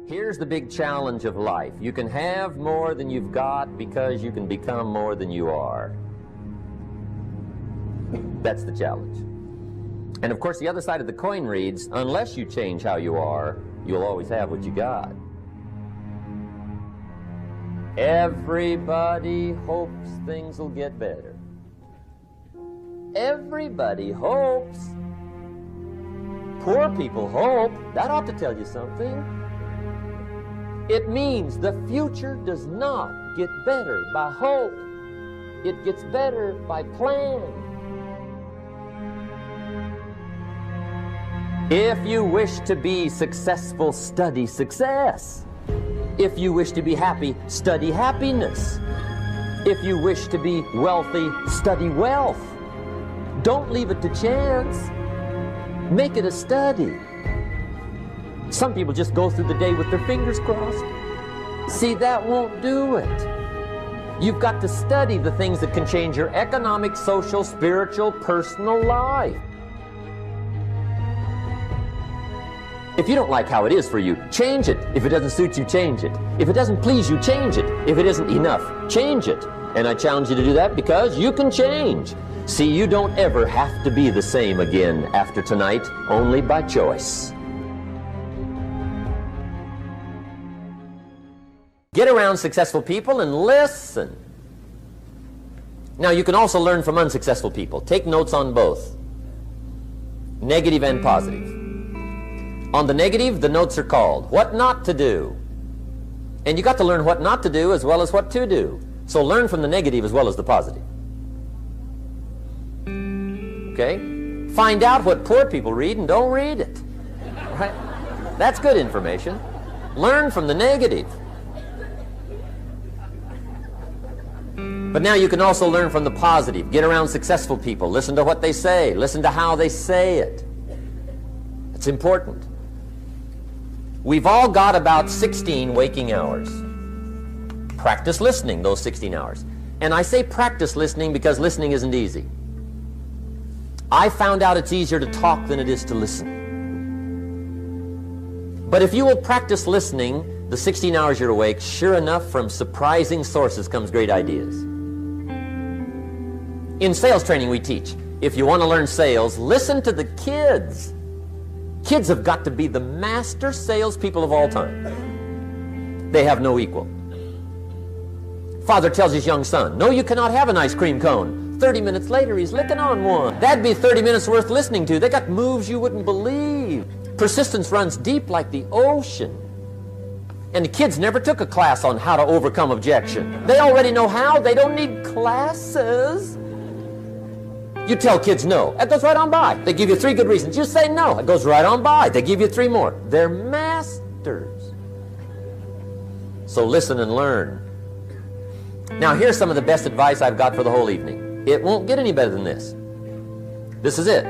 Here's the big challenge of life. You can have more than you've got because you can become more than you are. That's the challenge. And of course, the other side of the coin reads, unless you change how you are, you'll always have what you got. Everybody hopes things will get better. Everybody hopes. Poor people hope. That ought to tell you something. It means the future does not get better by hope. It gets better by plan. If you wish to be successful, study success. If you wish to be happy, study happiness. If you wish to be wealthy, study wealth. Don't leave it to chance. Make it a study. Some people just go through the day with their fingers crossed. See, that won't do it. You've got to study the things that can change your economic, social, spiritual, personal life. If you don't like how it is for you, change it. If it doesn't suit you, change it. If it doesn't please you, change it. If it isn't enough, change it. And I challenge you to do that because you can change. See, you don't ever have to be the same again after tonight, only by choice. Get around successful people and listen. Now, you can also learn from unsuccessful people. Take notes on both, negative and positive. On the negative, the notes are called What Not to Do. And you got to learn what not to do as well as what to do. So learn from the negative as well as the positive. Okay? Find out what poor people read and don't read it. Right? That's good information. Learn from the negative. But now you can also learn from the positive. Get around successful people. Listen to what they say. Listen to how they say it. It's important. We've all got about 16 waking hours. Practice listening those 16 hours. And I say practice listening because listening isn't easy. I found out it's easier to talk than it is to listen. But if you will practice listening the 16 hours you're awake, sure enough, from surprising sources comes great ideas. In sales training we teach, if you want to learn sales, listen to the kids. Kids have got to be the master salespeople of all time. They have no equal. Father tells his young son, no, you cannot have an ice cream cone. 30 minutes later, he's licking on one. That'd be 30 minutes worth listening to. They got moves you wouldn't believe. Persistence runs deep like the ocean. And the kids never took a class on how to overcome objection. They already know how. They don't need classes. You tell kids no, that goes right on by. They give you 3 good reasons. You say no, it goes right on by. They give you 3 more. They're masters. So listen and learn. Now here's some of the best advice I've got for the whole evening. It won't get any better than this. This is it.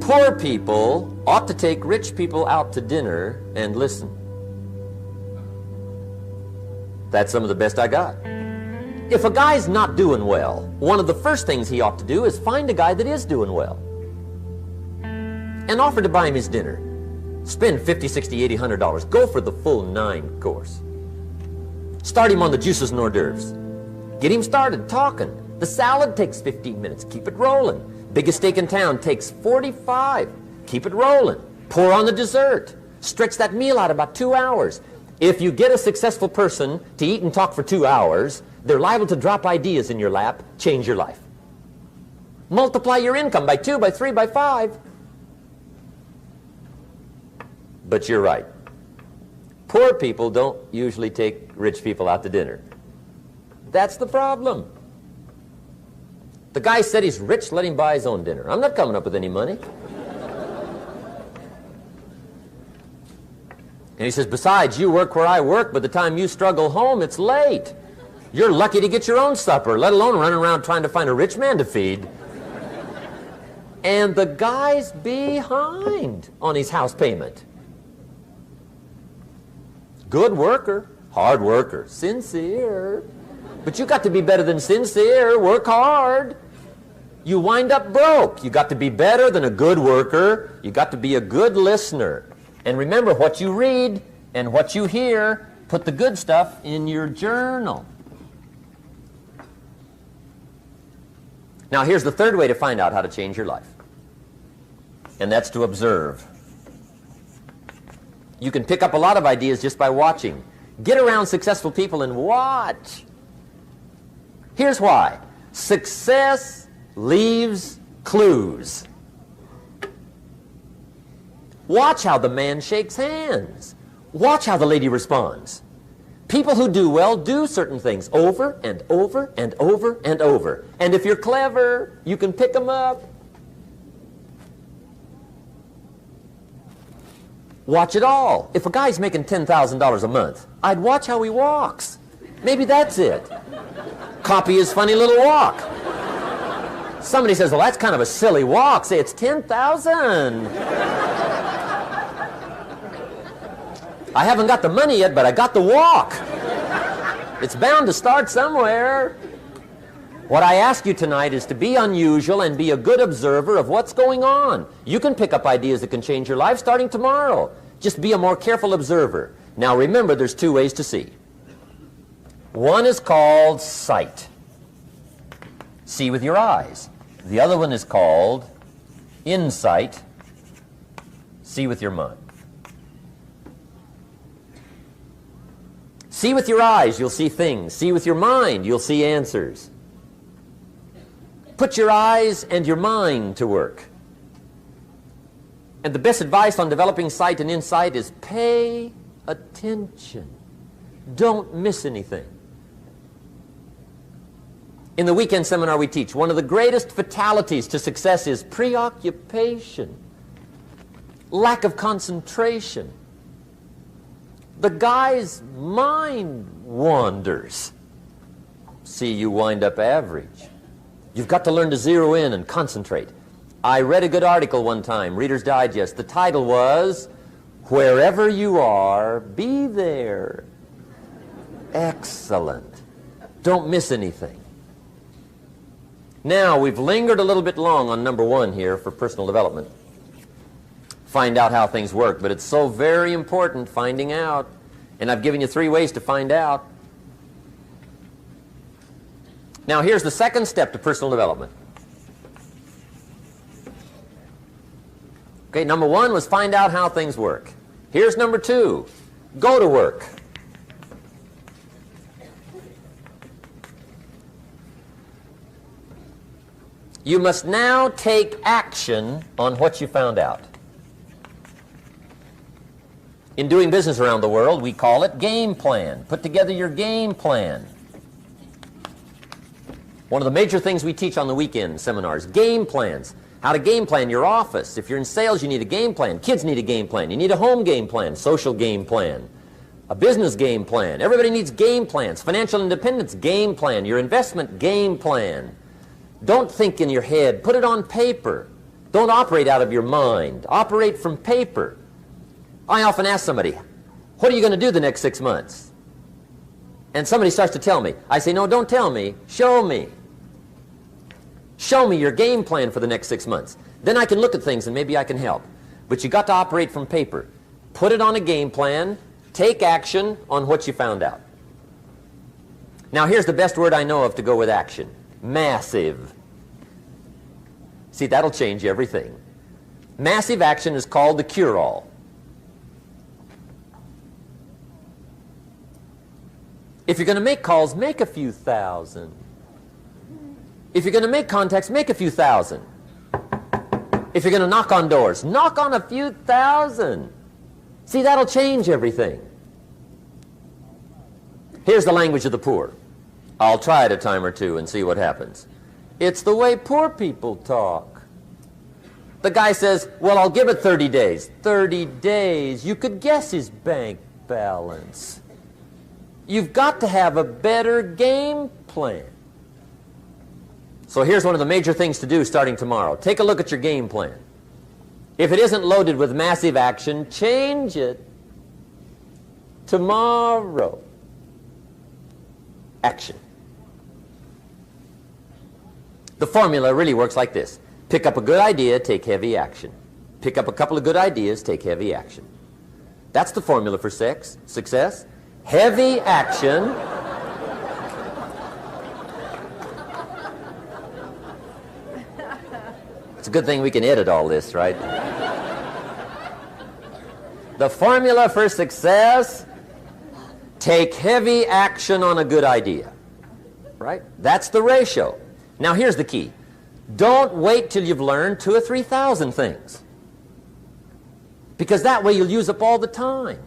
Poor people ought to take rich people out to dinner and listen. That's some of the best I got. If a guy's not doing well, one of the first things he ought to do is find a guy that is doing well and offer to buy him his dinner. Spend $50, $60, $80, $100. Go for the full 9 course. Start him on the juices and hors d'oeuvres. Get him started talking. The salad takes 15 minutes. Keep it rolling. Biggest steak in town takes 45. Keep it rolling. Pour on the dessert. Stretch that meal out about 2 hours. If you get a successful person to eat and talk for 2 hours, they're liable to drop ideas in your lap, change your life. Multiply your income by 2, by 3, by 5. But you're right. Poor people don't usually take rich people out to dinner. That's the problem. The guy said he's rich, let him buy his own dinner. I'm not coming up with any money. And he says, besides, you work where I work, by the time you struggle home, it's late. You're lucky to get your own supper, let alone running around trying to find a rich man to feed. And the guy's behind on his house payment. Good worker, hard worker, sincere. But you got to be better than sincere. Work hard. You wind up broke. You got to be better than a good worker. You got to be a good listener. And remember, what you read and what you hear, put the good stuff in your journal. Now, here's the third way to find out how to change your life, and that's to observe. You can pick up a lot of ideas just by watching. Get around successful people and watch. Here's why. Success leaves clues. Watch how the man shakes hands. Watch how the lady responds. People who do well do certain things over and over and over and over. And if you're clever, you can pick them up. Watch it all. If a guy's making $10,000 a month, I'd watch how he walks. Maybe that's it. Copy his funny little walk. Somebody says, well, that's kind of a silly walk. Say, it's 10,000. I haven't got the money yet, but I got the walk. It's bound to start somewhere. What I ask you tonight is to be unusual and be a good observer of what's going on. You can pick up ideas that can change your life starting tomorrow. Just be a more careful observer. Now remember, there's two ways to see. One is called sight. See with your eyes. The other one is called insight. See with your mind. See with your eyes, you'll see things. See with your mind, you'll see answers. Put your eyes and your mind to work. And the best advice on developing sight and insight is pay attention. Don't miss anything. In the weekend seminar we teach, one of the greatest fatalities to success is preoccupation, lack of concentration. The guy's mind wanders. See, you wind up average. You've got to learn to zero in and concentrate. I read a good article one time, Reader's Digest. The title was, Wherever You Are, Be There. Excellent. Don't miss anything. Now, we've lingered a little bit long on number one here for personal development. Find out how things work, but it's so very important finding out. And I've given you 3 ways to find out. Now here's the second step to personal development. Okay, number 1 was find out how things work. Here's number 2, go to work. You must now take action on what you found out. In doing business around the world, we call it game plan. Put together your game plan. One of the major things we teach on the weekend seminars, game plans. How to game plan your office. If you're in sales, you need a game plan. Kids need a game plan. You need a home game plan, social game plan, a business game plan. Everybody needs game plans. Financial independence, game plan. Your investment, game plan. Don't think in your head. Put it on paper. Don't operate out of your mind. Operate from paper. I often ask somebody, what are you going to do the next 6 months? And somebody starts to tell me. I say, no, don't tell me. Show me. Show me your game plan for the next 6 months. Then I can look at things and maybe I can help. But you got to operate from paper. Put it on a game plan. Take action on what you found out. Now here's the best word I know of to go with action. Massive. See, that'll change everything. Massive action is called the cure-all. If you're going to make calls, make a few thousand. If you're going to make contacts, make a few thousand. If you're going to knock on doors, knock on a few thousand. See, that'll change everything. Here's the language of the poor. I'll try it a time or two and see what happens. It's the way poor people talk. The guy says, well, I'll give it 30 days. 30 days. You could guess his bank balance. You've got to have a better game plan. So here's one of the major things to do starting tomorrow. Take a look at your game plan. If it isn't loaded with massive action, change it tomorrow. Action. The formula really works like this. Pick up a good idea, take heavy action. Pick up a couple of good ideas, take heavy action. That's the formula for success. Heavy action. It's a good thing we can edit all this, right? The formula for success: take heavy action on a good idea, right? That's the ratio. Now here's the key. Don't wait till you've learned 2,000 or 3,000 things, because that way you'll use up all the time.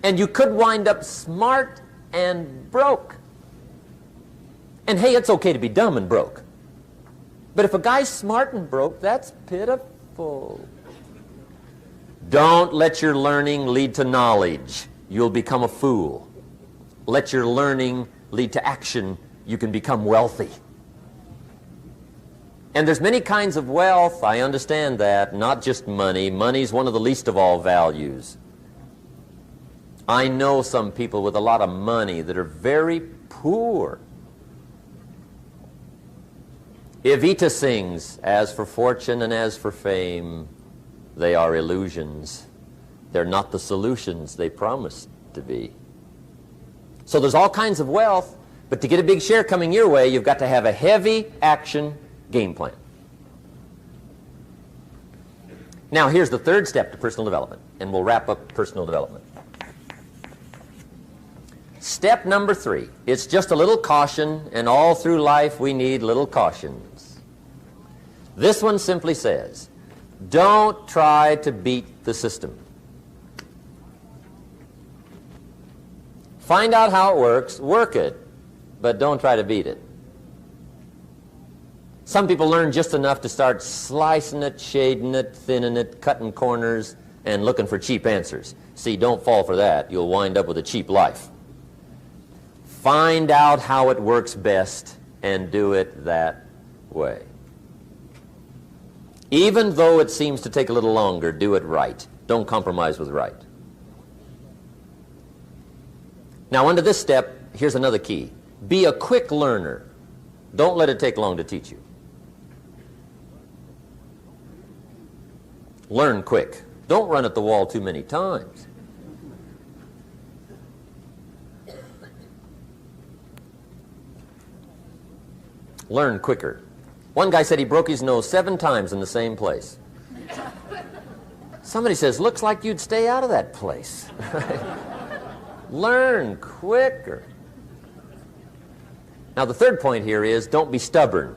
And you could wind up smart and broke. And hey, it's okay to be dumb and broke. But if a guy's smart and broke, that's pitiful. Don't let your learning lead to knowledge. You'll become a fool. Let your learning lead to action. You can become wealthy. And there's many kinds of wealth. I understand that. Not just money. Money's one of the least of all values. I know some people with a lot of money that are very poor. Evita sings, "As for fortune and as for fame, they are illusions. They're not the solutions they promised to be." So there's all kinds of wealth, but to get a big share coming your way, you've got to have a heavy action game plan. Now here's the third step to personal development, and we'll wrap up personal development. Step number 3. It's just a little caution, and all through life we need little cautions. This one simply says, don't try to beat the system. Find out how it works, work it, but don't try to beat it. Some people learn just enough to start slicing it, shading it, thinning it, cutting corners, and looking for cheap answers. See, don't fall for that. You'll wind up with a cheap life. Find out how it works best and do it that way. Even though it seems to take a little longer, do it right. Don't compromise with right. Now, under this step, here's another key. Be a quick learner. Don't let it take long to teach you. Learn quick. Don't run at the wall too many times. Learn quicker. One guy said he broke his nose 7 times in the same place. Somebody says, looks like you'd stay out of that place. Learn quicker. Now the third point here is don't be stubborn.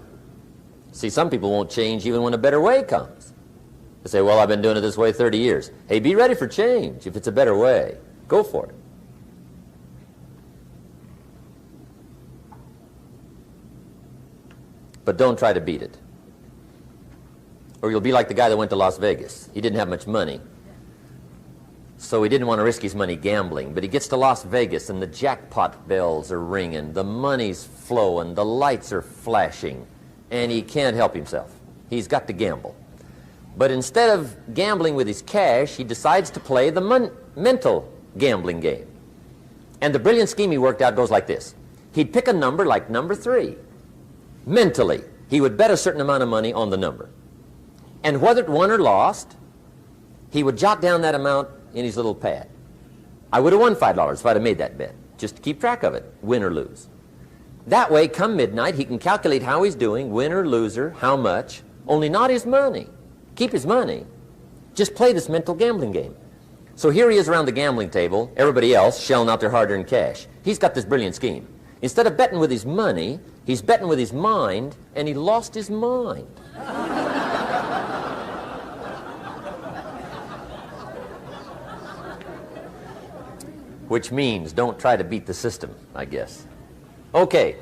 See, some people won't change even when a better way comes. They say, well, I've been doing it this way 30 years. Hey, be ready for change. If it's a better way, go for it. But don't try to beat it. Or you'll be like the guy that went to Las Vegas. He didn't have much money, so he didn't want to risk his money gambling. But he gets to Las Vegas, and the jackpot bells are ringing, the money's flowing, the lights are flashing, and he can't help himself. He's got to gamble. But instead of gambling with his cash, he decides to play the mental gambling game. And the brilliant scheme he worked out goes like this. He'd pick a number like number 3. Mentally, he would bet a certain amount of money on the number. And whether it won or lost, he would jot down that amount in his little pad. I would have won $5 if I'd have made that bet, just to keep track of it, win or lose. That way, come midnight, he can calculate how he's doing, win or loser, how much, only not his money. Keep his money. Just play this mental gambling game. So here he is around the gambling table, everybody else shelling out their hard-earned cash. He's got this brilliant scheme. Instead of betting with his money, he's betting with his mind, and he lost his mind. Which means don't try to beat the system, I guess. Okay,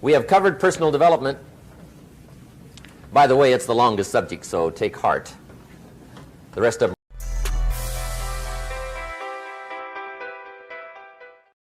we have covered personal development. By the way, it's the longest subject, so take heart. The rest of them